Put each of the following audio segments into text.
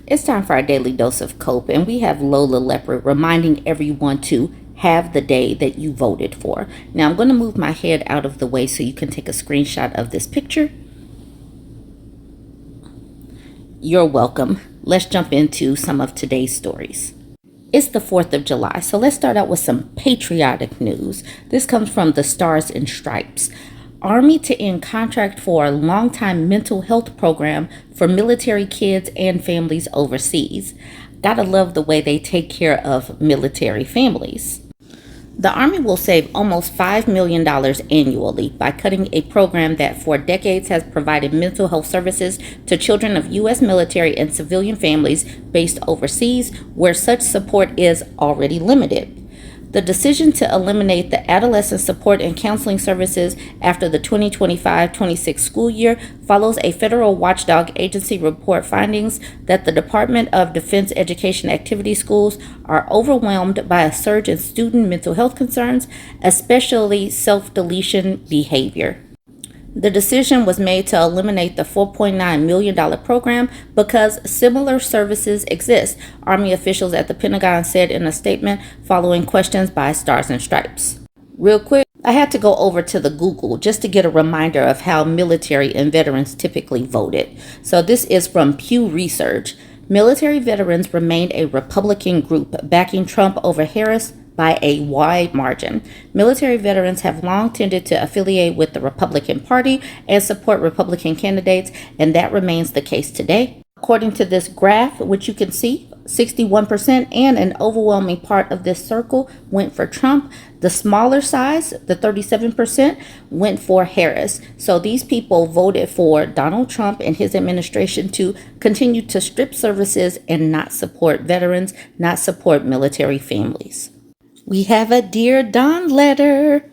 It's time for our daily dose of cope, and we have Lola Leopard reminding everyone to have the day that you voted for. Now, I'm going to move my head out of the way so you can take a screenshot of this picture. You're welcome. Let's jump into some of today's stories. It's the 4th of July, so let's start out with some patriotic news. This comes from the Stars and Stripes. Army to end contract for a long-time mental health program for military kids and families overseas. Gotta love the way they take care of military families. The Army will save almost $5 million annually by cutting a program that for decades has provided mental health services to children of U.S. military and civilian families based overseas, where such support is already limited. The decision to eliminate the adolescent support and counseling services after the 2025-26 school year follows a federal watchdog agency report findings that the Department of Defense Education Activity schools are overwhelmed by a surge in student mental health concerns, especially self-deletion behavior. The decision was made to eliminate the $4.9 million program because similar services exist, Army officials at the Pentagon said in a statement following questions by Stars and Stripes. Real quick, I had to go over to the Google just to get a reminder of how military and veterans typically voted. So this is from Pew Research. Military veterans remained a Republican group, backing Trump over Harris by a wide margin. Military veterans have long tended to affiliate with the Republican Party and support Republican candidates, and that remains the case today. According to this graph, which you can see, 61% and an overwhelming part of this circle went for Trump. The smaller size, the 37%, went for Harris. So these people voted for Donald Trump and his administration to continue to strip services and not support veterans, not support military families. We have a Dear Don letter.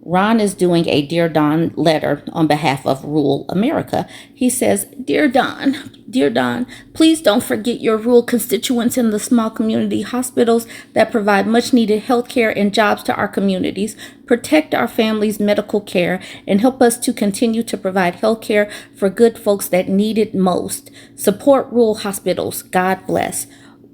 Ron is doing a Dear Don letter on behalf of rural America. He says, Dear Don, please don't forget your rural constituents in the small community hospitals that provide much needed health care and jobs to our communities. Protect our families' medical care and help us to continue to provide health care for good folks that need it most. Support rural hospitals. God bless.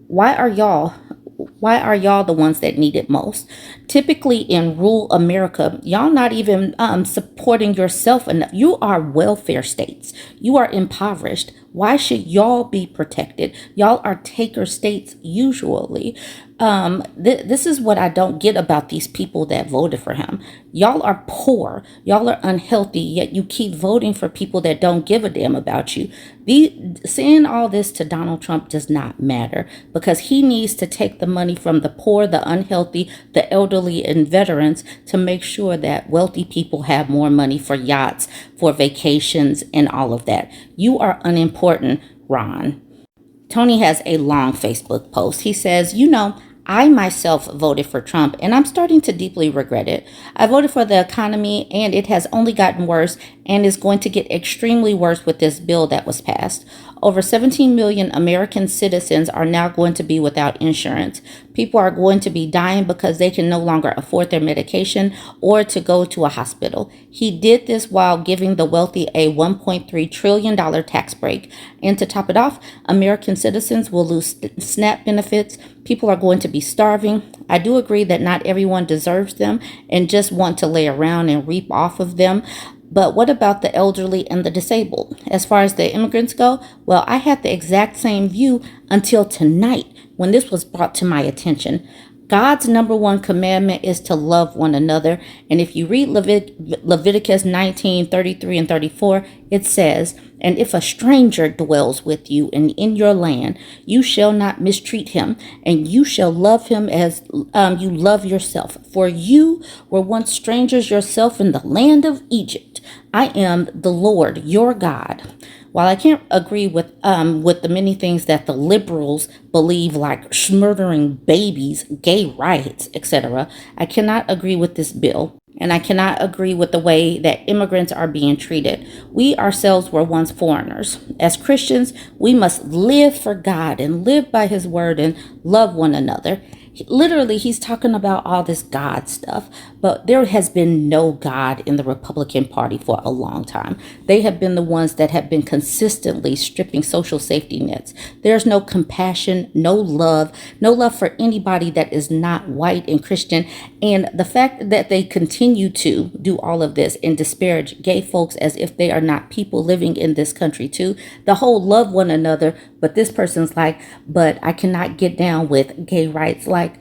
Why are y'all the ones that need it most? Typically in rural America, y'all not even supporting yourself enough. You are welfare states. You are impoverished. Why should y'all be protected? Y'all are taker states usually. This is what I don't get about these people that voted for him. Y'all are poor. Y'all are unhealthy, yet you keep voting for people that don't give a damn about you. Saying all this to Donald Trump does not matter because he needs to take the money from the poor, the unhealthy, the elderly, and veterans to make sure that wealthy people have more money for yachts, for vacations, and all of that. You are unimportant, Ron. Tony has a long Facebook post. He says, I myself voted for Trump, and I'm starting to deeply regret it. I voted for the economy, and it has only gotten worse and is going to get extremely worse with this bill that was passed. Over 17 million American citizens are now going to be without insurance. People are going to be dying because they can no longer afford their medication or to go to a hospital. He did this while giving the wealthy a $1.3 trillion tax break. And to top it off, American citizens will lose SNAP benefits. People are going to be starving. I do agree that not everyone deserves them and just want to lay around and reap off of them. But what about the elderly and the disabled? As far as the immigrants go, well, I had the exact same view until tonight when this was brought to my attention. God's number one commandment is to love one another. And if you read Leviticus 19:33 and 34, it says, and if a stranger dwells with you and in your land, you shall not mistreat him, and you shall love him as you love yourself. For you were once strangers yourself in the land of Egypt. I am the Lord, your God. While I can't agree with the many things that the liberals believe, like murdering babies, gay rights, etc., I cannot agree with this bill. And I cannot agree with the way that immigrants are being treated. We ourselves were once foreigners. As Christians, we must live for God and live by his word and love one another. Literally, he's talking about all this God stuff, but there has been no God in the Republican Party for a long time. They have been the ones that have been consistently stripping social safety nets. There's no compassion, no love for anybody that is not white and Christian. And the fact that they continue to do all of this and disparage gay folks as if they are not people living in this country too. The whole love one another, but this person's like, but I cannot get down with gay rights. Like,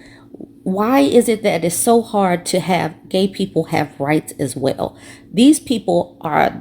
why is it that it's so hard to have gay people have rights as well? These people are,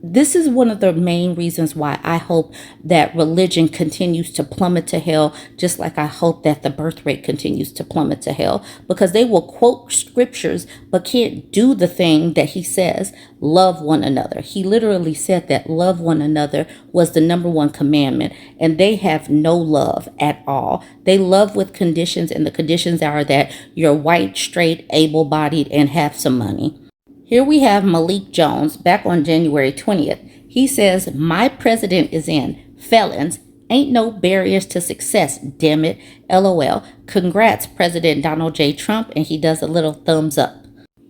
this is one of the main reasons why I hope that religion continues to plummet to hell, just like I hope that the birth rate continues to plummet to hell, because they will quote scriptures, but can't do the thing that he says, love one another. He literally said that love one another was the number one commandment, and they have no love at all. They love with conditions, and the conditions are that you're white, straight, able-bodied, and have some money. Here we have Malik Jones back on January 20th. He says, my president is in. Felons. Ain't no barriers to success, damn it. LOL. Congrats, President Donald J. Trump. And he does a little thumbs up.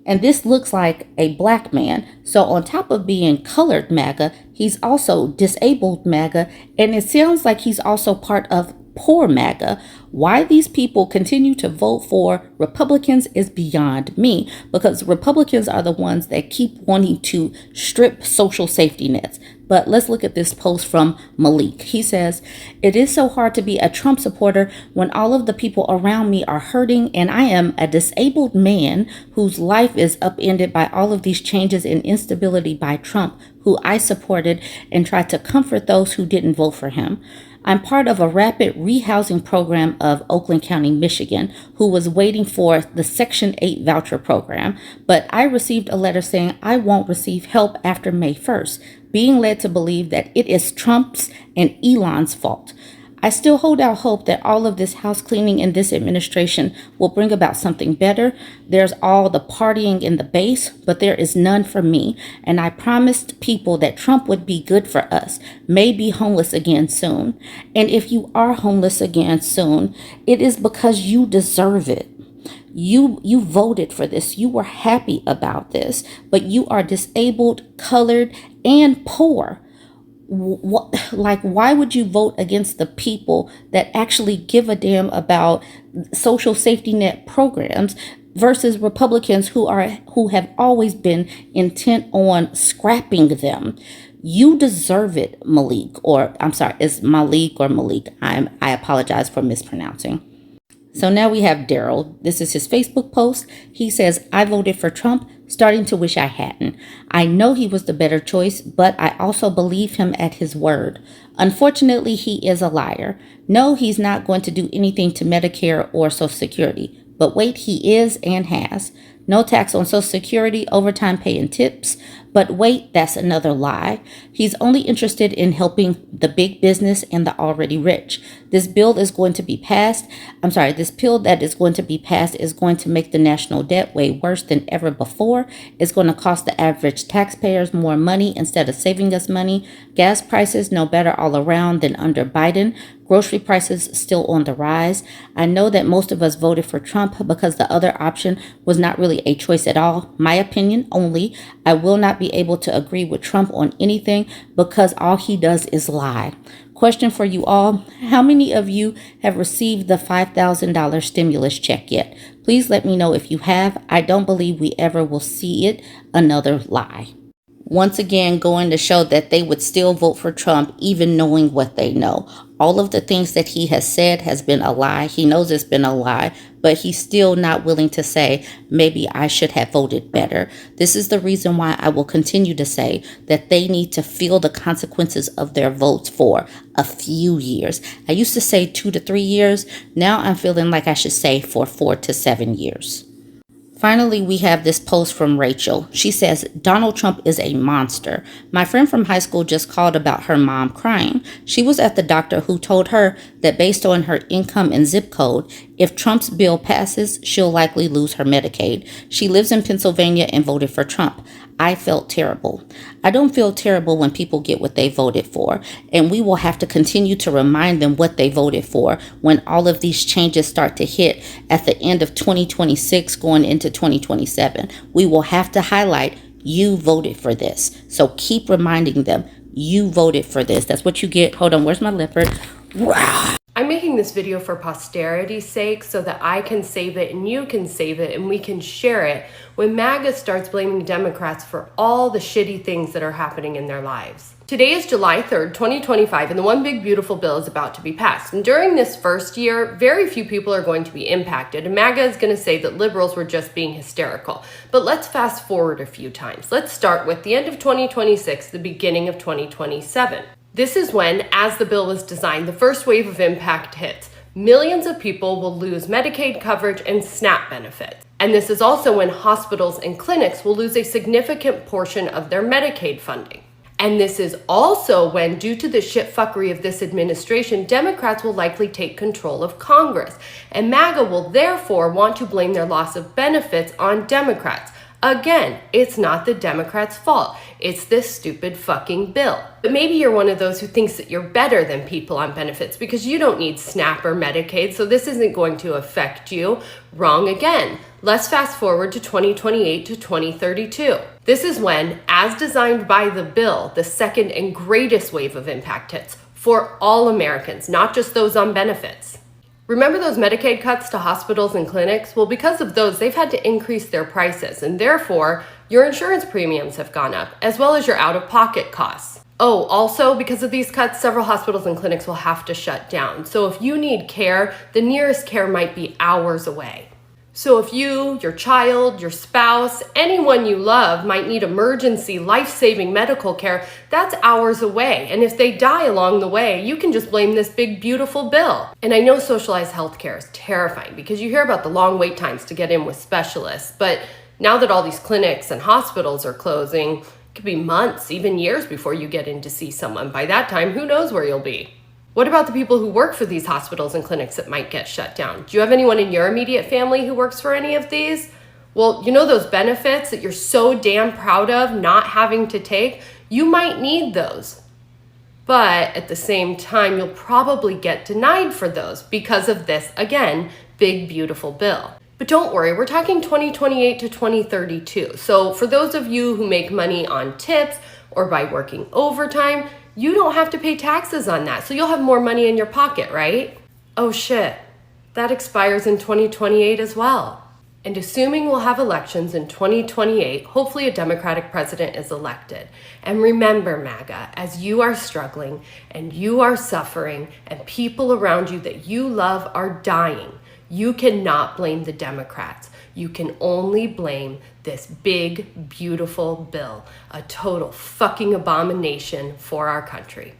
And this looks like a black man. So on top of being colored MAGA, he's also disabled MAGA. And it sounds like he's also part of poor MAGA. Why these people continue to vote for Republicans is beyond me, because Republicans are the ones that keep wanting to strip social safety nets. But let's look at this post from Malik. He says, it is so hard to be a Trump supporter when all of the people around me are hurting, and I am a disabled man whose life is upended by all of these changes and instability by Trump, who I supported and tried to comfort those who didn't vote for him. I'm part of a rapid rehousing program of Oakland County, Michigan, who was waiting for the Section 8 voucher program, but I received a letter saying I won't receive help after May 1st, being led to believe that it is Trump's and Elon's fault. I still hold out hope that all of this house cleaning in this administration will bring about something better. There's all the partying in the base, but there is none for me. And I promised people that Trump would be good for us, may be homeless again soon. And if you are homeless again soon, it is because you deserve it. You voted for this. You were happy about this, but you are disabled, colored, and poor. Why would you vote against the people that actually give a damn about social safety net programs versus Republicans who have always been intent on scrapping them? You deserve it, Malik, or I'm sorry, it's Malik or Malik. I apologize for mispronouncing. So now we have Daryl. This is his Facebook post. He says, I voted for Trump, starting to wish I hadn't. I know he was the better choice, but I also believe him at his word. Unfortunately, he is a liar. No, he's not going to do anything to Medicare or Social Security. But wait, he is and has. No tax on Social Security, overtime pay, and tips. But wait, that's another lie. He's only interested in helping the big business and the already rich. This bill that is going to be passed is going to make the national debt way worse than ever before. It's going to cost the average taxpayers more money instead of saving us money. Gas prices no better all around than under Biden. Grocery prices still on the rise. I know that most of us voted for Trump because the other option was not really a choice at all. My opinion only. I will not be able to agree with Trump on anything because all he does is lie. Question for you all. How many of you have received the $5,000 stimulus check yet? Please let me know if you have. I don't believe we ever will see it. Another lie. Once again, going to show that they would still vote for Trump, even knowing what they know. All of the things that he has said has been a lie. He knows it's been a lie, but he's still not willing to say, maybe I should have voted better. This is the reason why I will continue to say that they need to feel the consequences of their votes for a few years. I used to say 2 to 3 years. Now I'm feeling like I should say for 4 to 7 years. Finally, we have this post from Rachel. She says, Donald Trump is a monster. My friend from high school just called about her mom crying. She was at the doctor who told her that based on her income and zip code, If Trump's bill passes, she'll likely lose her Medicaid. She lives in Pennsylvania and voted for Trump. I felt terrible. I don't feel terrible when people get what they voted for, and we will have to continue to remind them what they voted for when all of these changes start to hit at the end of 2026 going into 2027. We will have to highlight, you voted for this. So keep reminding them, you voted for this. That's what you get. Hold on, where's my leopard? I'm making this video for posterity's sake so that I can save it and you can save it and we can share it when MAGA starts blaming Democrats for all the shitty things that are happening in their lives. Today is July 3rd, 2025, and the One Big Beautiful Bill is about to be passed. And during this first year, very few people are going to be impacted, and MAGA is going to say that liberals were just being hysterical. But let's fast forward a few times. Let's start with the end of 2026, the beginning of 2027. This is when, as the bill was designed, the first wave of impact hits. Millions of people will lose Medicaid coverage and SNAP benefits. And this is also when hospitals and clinics will lose a significant portion of their Medicaid funding. And this is also when, due to the shitfuckery of this administration, Democrats will likely take control of Congress. And MAGA will therefore want to blame their loss of benefits on Democrats. Again, it's not the Democrats' fault. It's this stupid fucking bill. But maybe you're one of those who thinks that you're better than people on benefits because you don't need SNAP or Medicaid, so this isn't going to affect you. Wrong again. Let's fast forward to 2028 to 2032. This is when, as designed by the bill, the second and greatest wave of impact hits for all Americans, not just those on benefits. Remember those Medicaid cuts to hospitals and clinics? Well, because of those, they've had to increase their prices, and therefore, your insurance premiums have gone up, as well as your out-of-pocket costs. Oh, also, because of these cuts, several hospitals and clinics will have to shut down. So if you need care, the nearest care might be hours away. So if you, your child, your spouse, anyone you love might need emergency, life-saving medical care, that's hours away. And if they die along the way, you can just blame this big, beautiful bill. And I know socialized healthcare is terrifying because you hear about the long wait times to get in with specialists. But now that all these clinics and hospitals are closing, it could be months, even years before you get in to see someone. By that time, who knows where you'll be? What about the people who work for these hospitals and clinics that might get shut down? Do you have anyone in your immediate family who works for any of these? Well, you know those benefits that you're so damn proud of not having to take? You might need those. But at the same time, you'll probably get denied for those because of this, again, big, beautiful bill. But don't worry, we're talking 2028 to 2032. So for those of you who make money on tips or by working overtime, you don't have to pay taxes on that, so you'll have more money in your pocket, right? Oh shit, that expires in 2028 as well. And assuming we'll have elections in 2028, hopefully a Democratic president is elected. And remember, MAGA, as you are struggling and you are suffering and people around you that you love are dying, you cannot blame the Democrats. You can only blame this big, beautiful bill, a total fucking abomination for our country.